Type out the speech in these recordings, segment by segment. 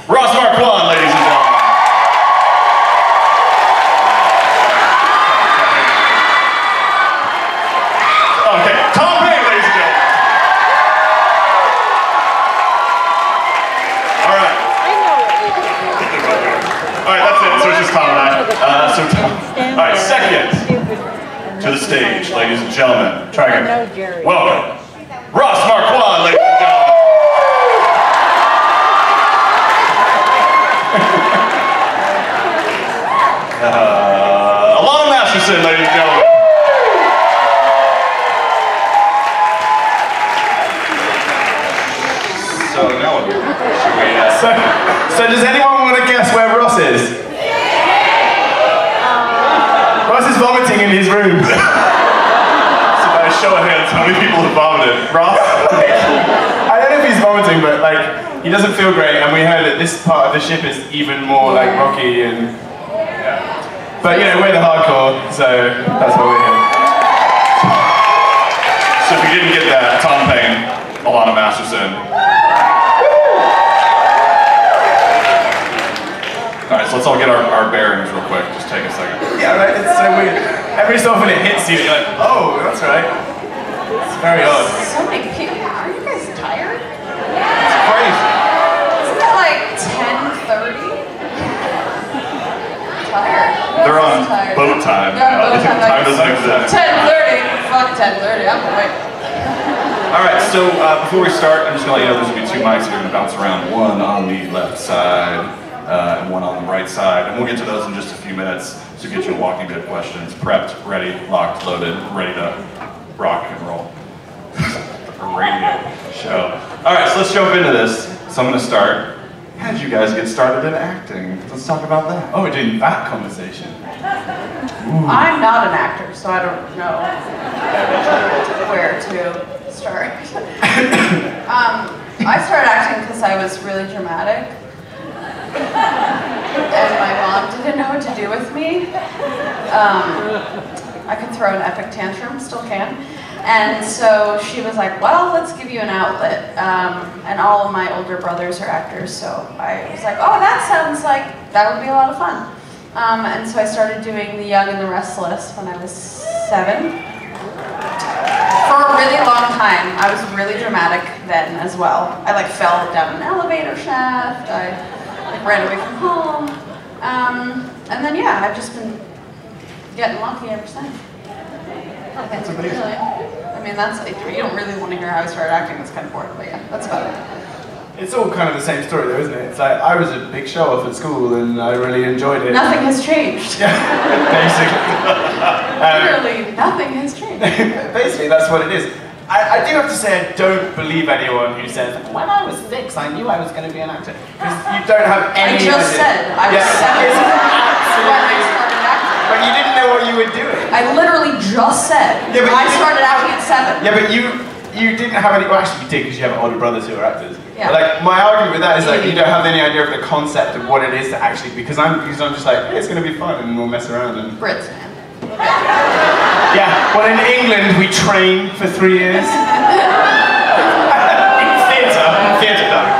Ross Marquand, ladies and gentlemen. Okay, Tom Payne, ladies and gentlemen. All right. All right, that's it. So it's just Tom and I. All right, second to the stage, ladies and gentlemen. Try again. Welcome, Ross Marquand, ladies and gentlemen. Alana Masterson, ladies and gentlemen. So now what? Should we? So does anyone want to guess where Ross is? Ross is vomiting in his room. So by a show of hands, how many people have vomited? Ross? I don't know if he's vomiting, but like he doesn't feel great, and we heard that this part of the ship is even more like rocky and. But you know, we're the hardcore, so that's what we're here. So if you didn't get that, Tom Payne, Alana Masterson. Alright, so let's all get our bearings real quick. Just take a second. Yeah, right, it's so weird. Every so often it hits you, you're like, oh, that's right. It's very odd. So many people. Are you guys tired? It's crazy. Isn't it like 10:30? Tired. They're on boat time. They're on boat time. Time doesn't exist. 10:30. Fuck 10:30. I'm awake. Alright, so before we start, I'm just going to let you know there's going to be two mics that are going to bounce around. One on the left side and one on the right side. And we'll get to those in just a few minutes to get you a walking bit of questions. Prepped, ready, locked, loaded, ready to rock and roll. A radio show. Alright, so let's jump into this. So I'm going to start. How did you guys get started in acting? Let's talk about that. Oh, we're doing that conversation. Ooh. I'm not an actor, so I don't know where to start. I started acting because I was really dramatic. And my mom didn't know what to do with me. I could throw an epic tantrum, still can. And so she was like, well, let's give you an outlet. And all of my older brothers are actors, so I was like, oh, that sounds like that would be a lot of fun. And so I started doing The Young and the Restless when I was 7. For a really long time. I was really dramatic then as well. I like fell down an elevator shaft. I like ran away from home. And then yeah, I've just been getting lucky ever since. That's amazing. Really. I mean, that's like, you don't really want to hear how I started acting. It's kind of boring, but yeah, that's about it. It's all kind of the same story though, isn't it? It's like, I was a big show-off at school and I really enjoyed it. Nothing has changed. Yeah, basically. Literally, nothing has changed. Basically, that's what it is. I do have to say, I don't believe anyone who says, when I was 6, I knew I was going to be an actor. Because you don't have any I just said I was 7 when I started acting. But you didn't know what you were doing. I literally just said I started acting at 7. Yeah, but you didn't have any, well actually you did because you have older brothers who are actors. Yeah. But like, my argument with that is like, you don't have any idea of the concept of what it is to actually, because I'm just like, hey, it's going to be fun and we'll mess around and... Brits, man. Yeah, well in England we train for 3 years. In theatre darling.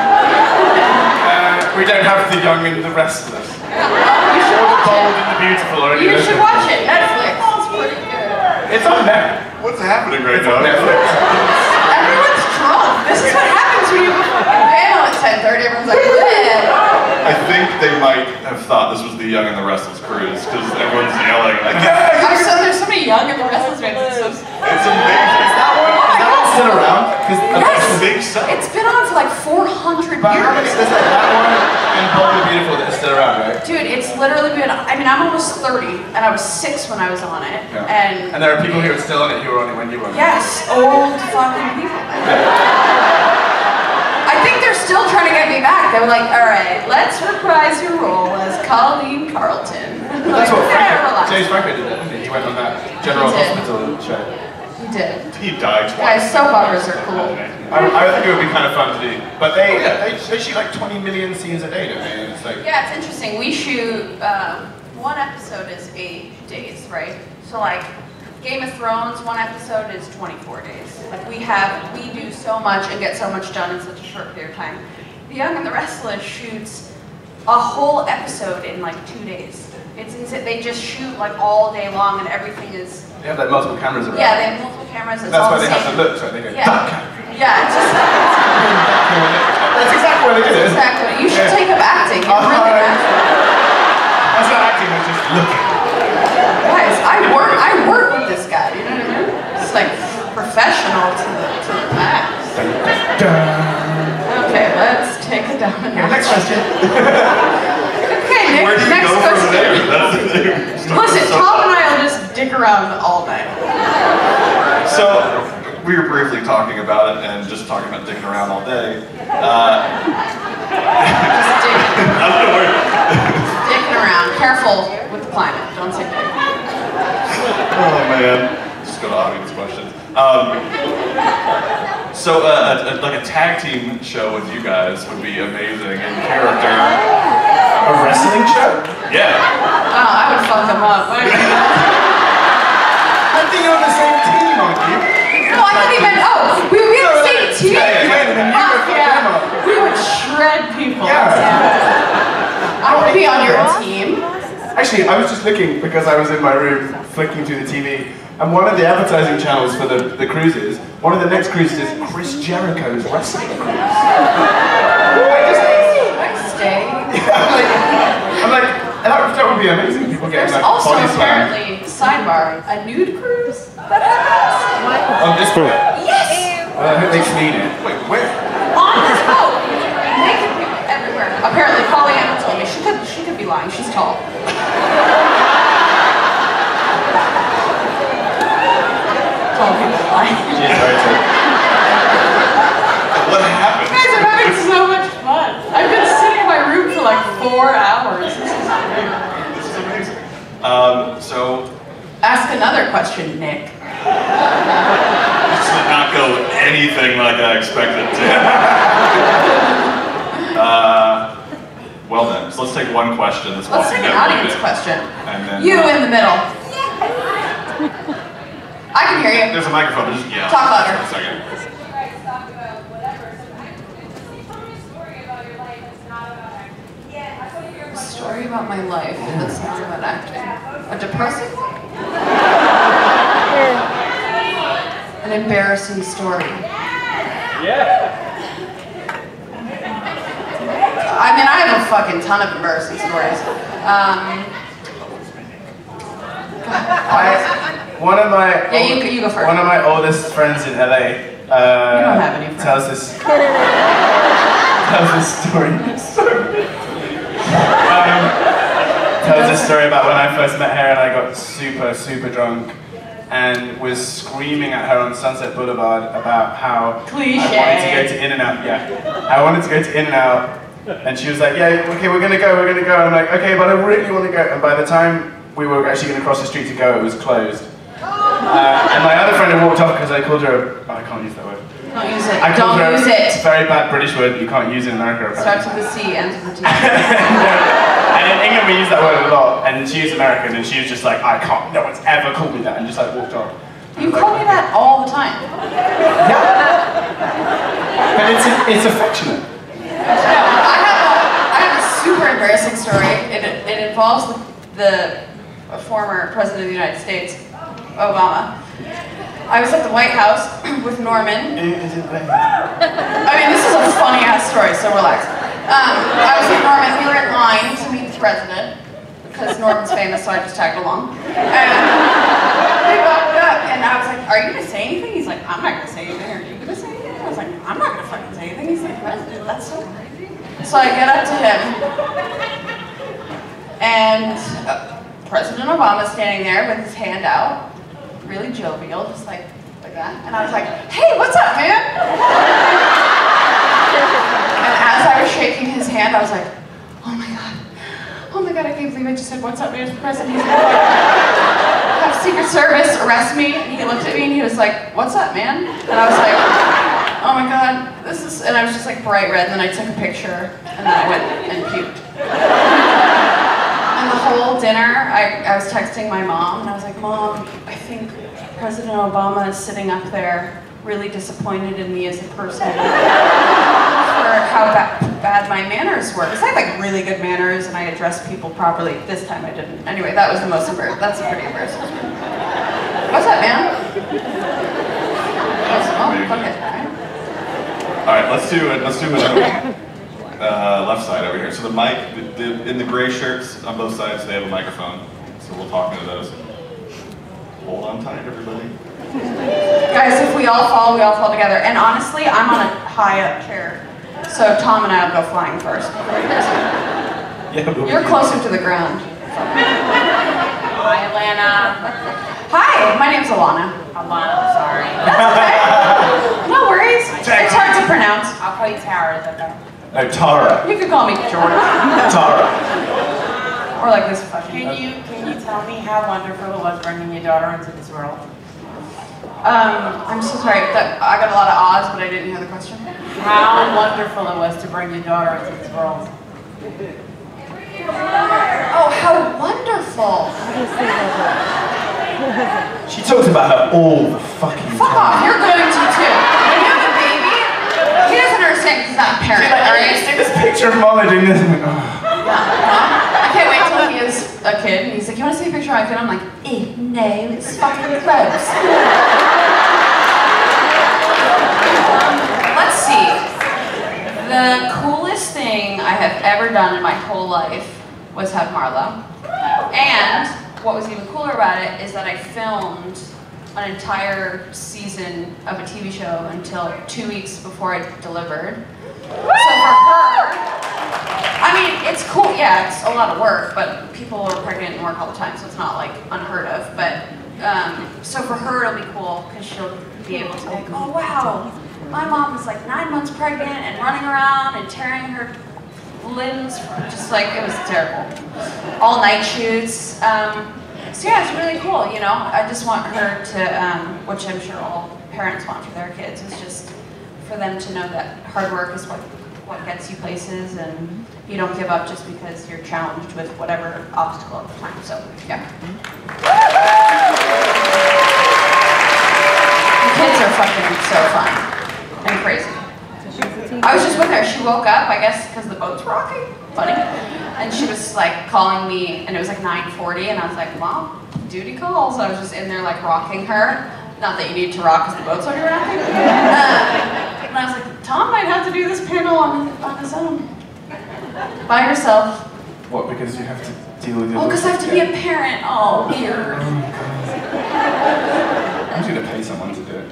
We don't have The Young and the Restless. You should Or The watch Bold it. and the Beautiful or any You of those should things. watch it. Netflix. It's pretty good. It's on Netflix. What's happening right It's now? on Netflix. Everyone's drunk. This is what happens when you panel at 10:30. Everyone's like, bleh. I think they might have thought this was the Young and the Restless cruise because everyone's yelling like, There's so many young and the Restless fans. it's amazing. Is that one still around? Because Yes. It's a big set. It's been on for like 400 But how many, years. there's like that one and Bold and Beautiful that are still around, right? Dude, it's literally been, I mean, I'm almost 30, and I was 6 when I was on it. Yeah. And there are people who are still on it who were on it when you were on it. yes, old fucking people. I think they're still trying to get me back. They were like, all right, let's reprise your role as Colleen Carlton. That's what relax. James Franco did that, didn't he? He went on that General He did. Hospital show. He did. He died twice. Guys, soap operas are cool. I think it would be kind of fun to do. But they shoot like 20 million scenes a day, don't they? And it's like... Yeah, it's interesting. We shoot, one episode is 8 days, right? So like, Game of Thrones, one episode is 24 days. Like we do so much and get so much done in such a short period of time. Young and the Restless shoots a whole episode in like 2 days. It's insane. They just shoot like all day long, and everything is. They have like multiple cameras around. Yeah, they have multiple cameras. It's That's all why the they have same. to look, so they go, Yeah. duck camera. Yeah, it's just. That's exactly what they do. Exactly. You should take up acting. You're really natural. That's not acting, that's just looking. Guys, I work with this guy. You know what I mean? It's like professional to the max. Dun, dun, dun. Okay, let's take it down. Yeah, next question. Okay, Nick. Where do you next go question. from there? That's the thing. Listen, Tom and I will just dick around all night. So, we were briefly talking about it and just talking about dicking around all day. Just dick. I don't know where. Dicking around. Careful with the climate. Don't say dick. Oh man. Just go to audience questions. So, like a tag team show with you guys would be amazing in character. A wrestling show? Yeah. Oh, I would fuck them up. I think you're on the same team, aren't you? No, I thought he meant, oh, we would be on the same team. Yeah, and then you Fuck would fuck them up. yeah. We would shred people. Yeah. I would be on your team. Actually, I was just looking because I was in my room flicking through the TV, and one of the advertising channels for the cruises, one of the next cruises is Chris Jericho's wrestling cruise. I'm like, that would be amazing. People get There's like also body slam. apparently, sidebar, a nude cruise that happens. On this boat. Yes! I hope they clean it. Wait, where? On this boat. Naked people everywhere. Apparently, Pollyanna told me. She could be lying. She's tall. Tall people lie. She's very tall. What happened? Guys, I'm having so much fun. I've been sitting in my room for like 4 hours. This is great. This is amazing. So, Ask another question, Nick. this did not go anything like I expected it to. Well then, so let's take one question. Let's take an audience question. And then, You in the middle. I can hear you. There's a microphone, but just yeah. Talk louder. One second. A story about my life that's not about acting. A depressing one? An embarrassing story. Yeah. I mean, I have a fucking ton of embarrassing stories. One of my Yeah, you go first. One of my oldest friends in LA You don't have any friends. tells this story. Tells this story about when I first met her and I got super drunk and was screaming at her on Sunset Boulevard about how Cliche. I wanted to go to In-N-Out. Yeah, I wanted to go to In-N-Out, and she was like, "Yeah, okay, we're gonna go." And I'm like, "Okay, but I really want to go." And by the time we were actually going to cross the street to go, it was closed. And my other friend had walked off because I called her. I can't use that word. Don't use it. I called Don't her use it. Very bad British word you can't use in America. Starts with a C, ends with a T. And in England we use that word a lot, and she's American, and she was just like, I can't, no one's ever called me that, and just like walked off. You call me that all the time. Yeah. But it's affectionate. I have a super embarrassing story. It involves the former president of the United States, Obama. I was at the White House with Norman. Is it bad? I mean, this is a funny ass story, so relax. I was with Norman. We were in line to meet the president because Norman's famous, so I just tagged along. And we walked up, and I was like, "Are you gonna say anything?" He's like, "I'm not gonna say anything. Are you gonna say anything?" I was like, "I'm not gonna fucking say anything." He's like, "President, that's so crazy." So I get up to him, and President Obama's standing there with his hand out, really jovial, just like that. And I was like, "Hey, what's up, man?" And as I was shaking his hand, I was like, "Oh my god, I can't believe I just said what's up, man, to the president." He's like, "Have Secret Service arrest me." And he looked at me and he was like, "What's up, man?" And I was like, "Oh my god, this is," and I was just like bright red, and then I took a picture, and then I went and puked. And the whole dinner, I was texting my mom, and I was like, "Mom, I think President Obama is sitting up there really disappointed in me as a person for how bad my manners were. Because I had like really good manners and I addressed people properly. This time I didn't. Anyway, that was the most embarrassing. That's pretty embarrassing. What's that, man? Okay. All right, let's do another one. Left side over here. So the mic, in the gray shirts on both sides, they have a microphone. So we'll talk into those. Hold on tight, everybody. Guys, if we all fall together. And honestly, I'm on a high up chair. So Tom and I will go flying first. Yeah, You're closer to the ground. Hi, Alana. Hi, my name's Alana. Alana, sorry. That's okay. No worries. It's hard to pronounce. I'll call you Tara, is that better? No, Tara. You could call me George. Tara. Or like this fucking. Can you tell me how wonderful it was bringing your daughter into this world? I'm so sorry. I got a lot of ahs, but I didn't hear the question. How wonderful it was to bring your daughter into this world. Oh, how wonderful. She talks about her all the fucking Fuck time. off, you're going to too. When you have a baby, he doesn't understand because he's not a parent, alright? See this picture of Mama doing this and I I can't wait till he is a kid. And he's like, you want to see a picture of my kid? I'm like, no, it's fucking close. Let's see. The coolest thing I have ever done in my whole life was have Marlo. And what was even cooler about it is that I filmed an entire season of a TV show until 2 weeks before I delivered. So for her, I mean, it's cool, yeah, it's a lot of work, but people are pregnant and work all the time, so it's not like unheard of. But, so for her it'll be cool, because she'll be able to like, oh wow, my mom was like 9 months pregnant and running around and tearing her limbs, just like, it was terrible. All night shoots. So yeah, it's really cool, you know. I just want her to, which I'm sure all parents want for their kids, is just for them to know that hard work is what gets you places, and you don't give up just because you're challenged with whatever obstacle at the time. So yeah. The kids are fucking so fun and crazy. I was just with her. She woke up, I guess, because the boat's rocking. Funny. And she was like calling me, and it was like 9:40, and I was like, Mom, duty calls. I was just in there like rocking her. Not that you need to rock because the boat's already rocking. And I was like, Tom might have to do this panel on his own. By herself. What, because you have to deal with it? Oh, because I have to be a parent. Oh, weird. I'm just going to pay someone to do it.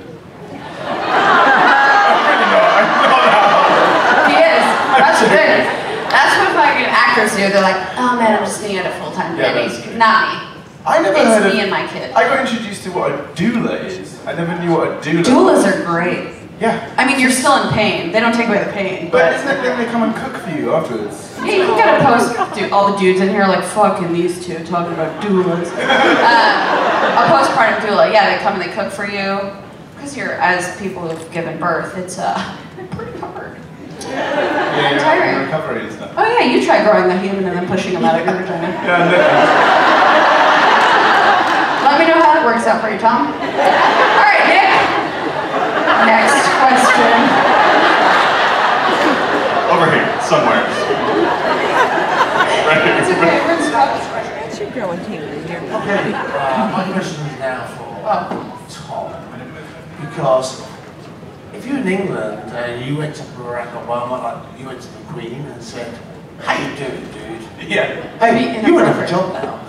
He is. That's good. That's what fucking actors do. They're like, oh man, I'm just gonna get a full-time nanny. Not me. I never it's heard me of, and my kid. I got introduced to what a doula is. I never knew what a doula Doulas are great. Yeah. I mean, you're still in pain. They don't take away the pain. But isn't it then they come and cook for you afterwards? Yeah, you gotta post, dude, all the dudes in here are like, fucking these two talking about doulas. A postpartum doula, yeah, they come and they cook for you. Because you're, as people who've given birth, it's pretty hard. Yeah, tiring. you're recovery and stuff. Oh yeah, you try growing the human and then pushing them out of your vagina. Yeah, Let me know how that works out for you, Tom. All right, Nick. Next question. Over here, somewhere. Right here. It's okay, we're in Scottish. You're growing tingly here. Okay, my question is now for Tom, because if you're in England and you went to Barack Obama, like you went to the Queen and said, how you doing, dude? Yeah. Hey, you wouldn't have a job now.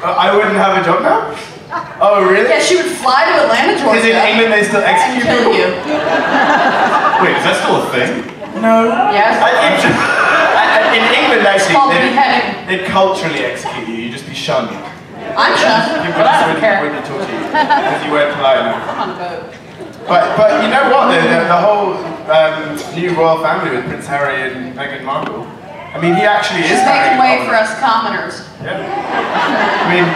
I wouldn't have a job now? Oh, really? Yeah, she would fly to Atlanta, Georgia. Because in England they still and execute kill people? you. Wait, is that still a thing? No. Yes. In England, It's called actually, beheading. they'd culturally execute you. You'd just be shunned. I'm shunned, People but I just don't care. wouldn't talk to you because you weren't polite enough. I'm on a boat. But you know what? The whole new royal family with Prince Harry and Meghan Markle. I mean, he actually is She's making marrying way a for us commoners. Yeah. I mean,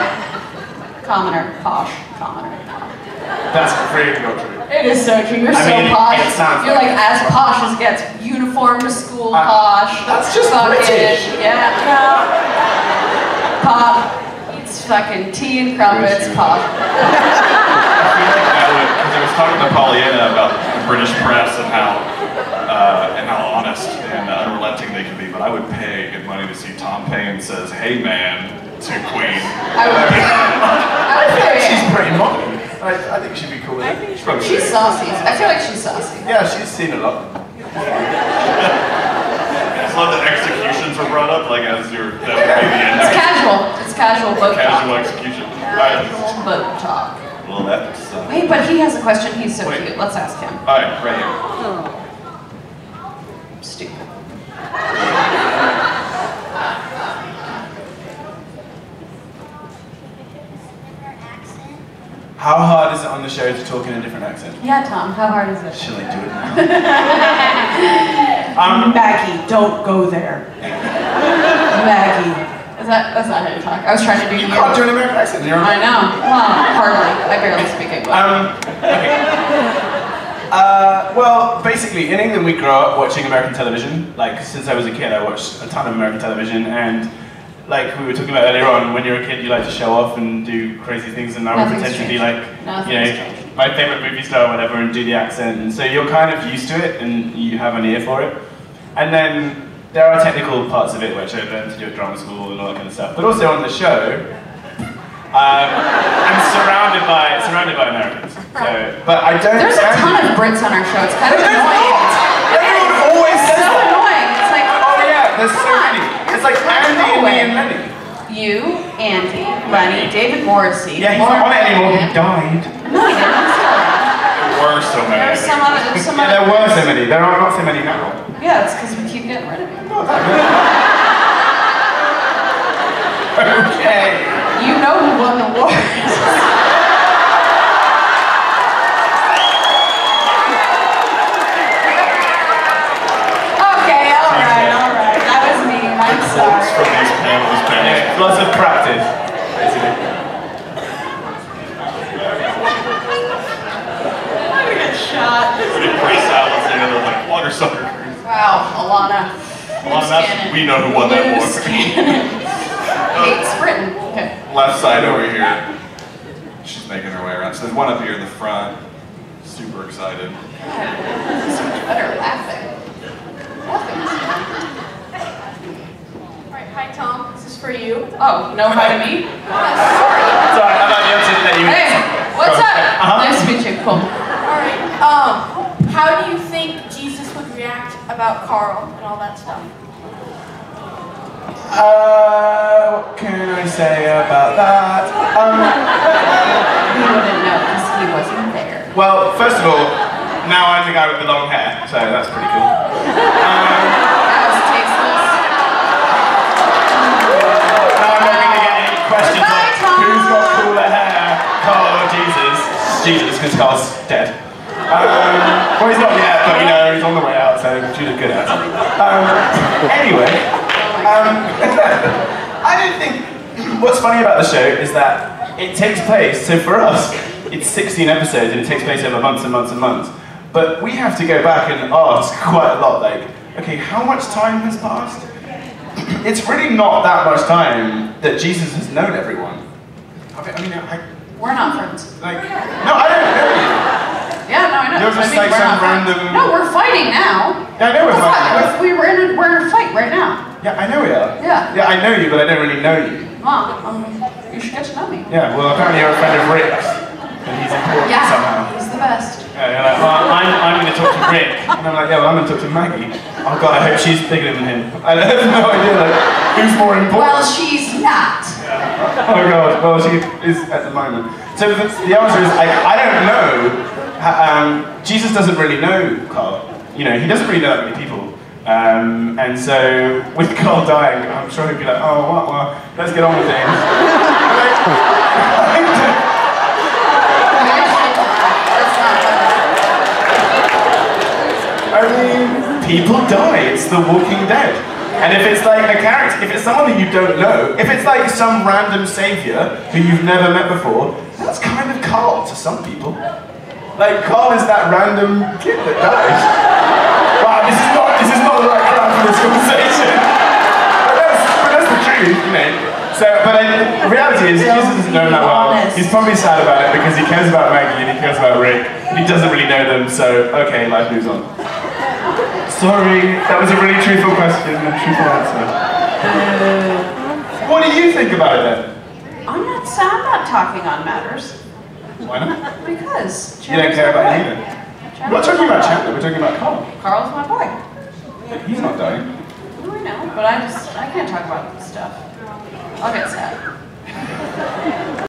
Commoner, posh, commoner. that's really not true. It is so true. You're I so mean, posh. it sounds You're like like as posh as it gets. Uniform to school, posh. That's just fucking, British. Yeah. No. Pop. Eats fucking tea and crumpets. Pop. I feel like that would, because I was talking to Pollyanna about the British press and how honest and unrelenting they can be, but I would pay good money to see Tom Paine says, "Hey man," to Queen. I would pay. She's pretty modern. I think she'd be cool with it. She's saucy. I feel like she's saucy. Yeah, she's seen a lot. I just love that executions were brought up, like as that would be the end. It's casual. It's casual boat Casual talk. execution. Casual boat talk. Well, that's... Wait, but he has a question. He's so Wait. cute. Let's ask him. Alright, right here. Stupid. How hard is it on the show to talk in a different accent? Yeah, Tom. How hard is it? Shall I do it now? Maggie, don't go there. Maggie. That's not how you talk. I was trying to do You can't do an American accent. You're I know. Well, hardly. I barely speak English. Okay. Well, basically, in England we grew up watching American television. Like, since I was a kid, I watched a ton of American television, and like we were talking about earlier on, when you're a kid, you like to show off and do crazy things, and I would pretend to be like, my favorite movie star or whatever, and do the accent, and so you're kind of used to it, and you have an ear for it. And then there are technical parts of it which I learned to do at drama school and all that kind of stuff. But also on the show, I'm surrounded by Americans. So, but I don't. There's a ton of Brits on our show. It's kind of annoying. Everyone always says so that. annoying. It's like, Oh yeah, there's so many. It's like Andy and me and Lenny. You, Andy, Lenny, David Morrissey. Yeah, he's not on it anymore. He died. No, he didn't. He's still around. There were so many. There's some other. There's some Yeah, other. there were so many. There are not so many now. Yeah, it's because we keep getting rid of you. Okay. You know who won the war. Okay, all right. That was me. I'm Quotes from sorry. these panels, Yeah, lots of practice, basically. I'm gonna get shot. Pretty salads, you know, they're like water sucker. Wow, Alana. We know who won that war. Hates Britain. Okay. Left side over here. She's making her way around. So there's one up here in the front. Super excited. So much better laughing. Alright, hi Tom, this is for you. Oh, no hi to me? Sorry. Sorry, I'm not able to let you. Hey, what's up? Uh-huh. Nice to meet you. Cool. Alright, how do you think Jesus would react about Carl and all that stuff? What can I say about that? He wouldn't know because he wasn't there. Well, first of all, now I'm the guy with the long hair, so that's pretty cool. That was tasteless. Now I'm not going to get any questions Bye, like, Tom. who's got cooler hair, Carl or Jesus? Jesus, because Carl's dead. Well, he's not yet, but you know, he's on the way out, so Judah's good at it. Anyway, I don't think, what's funny about the show is that it takes place, so for us, it's 16 episodes and it takes place over months and months and months. But we have to go back and ask quite a lot, like, okay, how much time has passed? It's really not that much time that Jesus has known everyone. We're not friends. Like, no, I don't know you. Yeah, no, I know. You're just like we're some not friends. random- No, we're fighting now. Yeah, I know we're fighting. We're in a fight right now. Yeah, I know we are. Yeah. Yeah, I know you, but I don't really know you. Well, you should get to know me. Yeah, well, apparently you're a friend of Rick's, and he's important Yeah, somehow. he's the best. Yeah, you're like, well, I'm going to talk to Rick. And I'm like, yeah, well, I'm going to talk to Maggie. Oh God, I hope she's bigger than him. I have no idea, like, who's more important? Well, she's not. Oh God, well, she is at the moment. So the answer is, I don't know. Jesus doesn't really know Carl. You know, he doesn't really know that many people. And so, with Carl dying, I'm sure he'd be like, oh, well, let's get on with things. I mean, people die. It's The Walking Dead. And if it's like a character, if it's someone that you don't know, if it's like some random savior who you've never met before, that's kind of Carl to some people. Like, Carl is that random kid that dies. Wow, this is not the right crowd for this conversation. But that's the truth, you know. So, but the reality is, Jesus doesn't know that well. He's probably sad about it because he cares about Maggie and he cares about Rick. He doesn't really know them, so okay, life moves on. Sorry, that was a really truthful question, a truthful answer. What do you think about it then? I'm not talking on matters. Why not? Because You don't care about either. We're not talking about Chandler, we're talking about Carl. Carl's my boy. He's not dying. Oh, I know, but I can't talk about this stuff. I'll get sad.